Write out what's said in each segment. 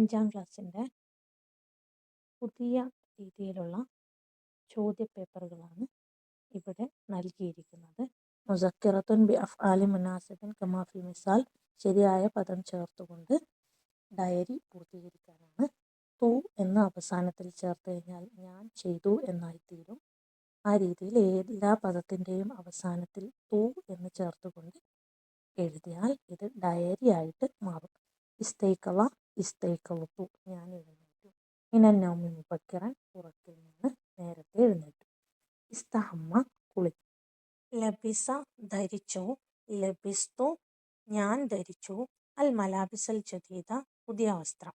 5ാം ക്ലാസ്സിൻ്റെ പുതിയ രീതിയിലുള്ള ചോദ്യപേപ്പറുകളാണ് ഇവിടെ നൽകിയിരിക്കുന്നത്. മുസക്കിറത്തുൻ ബി അഫ്ആലി മുനാസിബിൻ കമാഫി മിസാൽ, ശരിയായ പദം ചേർത്തുകൊണ്ട് ഡയറി പൂർത്തീകരിക്കാനാണ്. തു എന്ന് അവസാനത്തിൽ ചേർത്ത് കഴിഞ്ഞാൽ ഞാൻ ചെയ്തു എന്നായിത്തീരും. ആ രീതിയിൽ എല്ലാ പദത്തിൻ്റെയും അവസാനത്തിൽ തു എന്ന് ചേർത്തുകൊണ്ട് എഴുതിയാൽ ഇത് ഡയറി ആയിട്ട് മാറും. ഇസ്തൈക്കവ ഇസ്തൈക്കവത്തു, ഞാൻ എഴുന്നേറ്റു. മിനന്നൗമി മുബക്കിറൻ, ഉറക്കിൽ നിന്ന് നേരത്തെ എഴുന്നേറ്റു. ഇസ്തഹമ്മ കുളി. ലബിസ ധരിച്ചു. ലബിസ്തു ഞാൻ ധരിച്ചു. അൽ മലാബിസൽ ജദീദ പുതിയ വസ്ത്രം.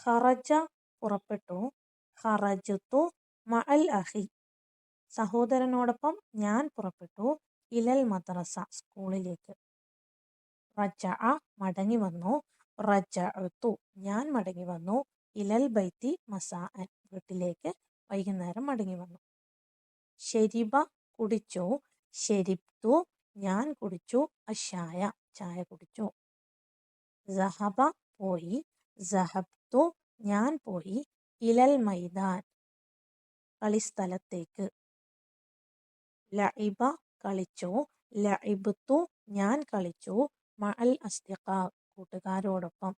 ഖറജ പുറപ്പെട്ടു. ഖറജത്തു മഅൽ അഖി സഹോദരനോടൊപ്പം ഞാൻ പുറപ്പെട്ടു. ഇലൽ മദ്രസ സ്കൂളിലേക്ക്. റജഅ മടങ്ങി വന്നു. റജഅതു ഞാൻ മടങ്ങി വന്നു. ഇലൽ ബൈത്തി മസാഅൻ വീട്ടിലേക്ക് വൈകുന്നേരം മടങ്ങി വന്നു. ശരിബ കുടിച്ചു. ശരിബ്തു ഞാൻ കുടിച്ചു. അഷായ ചായ കുടിച്ചു. സഹബ പോയി. സഹബ്തു ഞാൻ പോയി. ഇലൽ മൈദാൻ കളിസ്ഥലത്തേക്ക്. ലഇബ കളിച്ചു. ലഇബ്തു ഞാൻ കളിച്ചു. മഅൽ അസ്തിഖാ കൂട്ടുകാരോടൊപ്പം.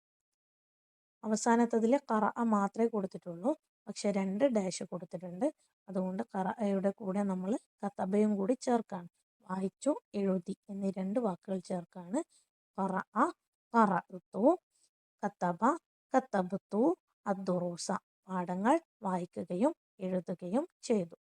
അവസാനത്തതിൽ ഖറഅ മാത്രമേ കൊടുത്തിട്ടുള്ളൂ, പക്ഷെ 2 ഡാഷ് കൊടുത്തിട്ടുണ്ട്. അതുകൊണ്ട് ഖറഅയുടെ കൂടെ നമ്മൾ കതബയും കൂടി ചേർക്കാണ്. വായിച്ചു, എഴുതി എന്നീ 2 വാക്കുകൾ ചേർക്കാണ്. ഖറഅ ഖറഅതു, കതബ കതബ്തു അദ്ദുറൂസ പാഠങ്ങൾ വായിക്കുകയും എഴുതുകയും ചെയ്തു.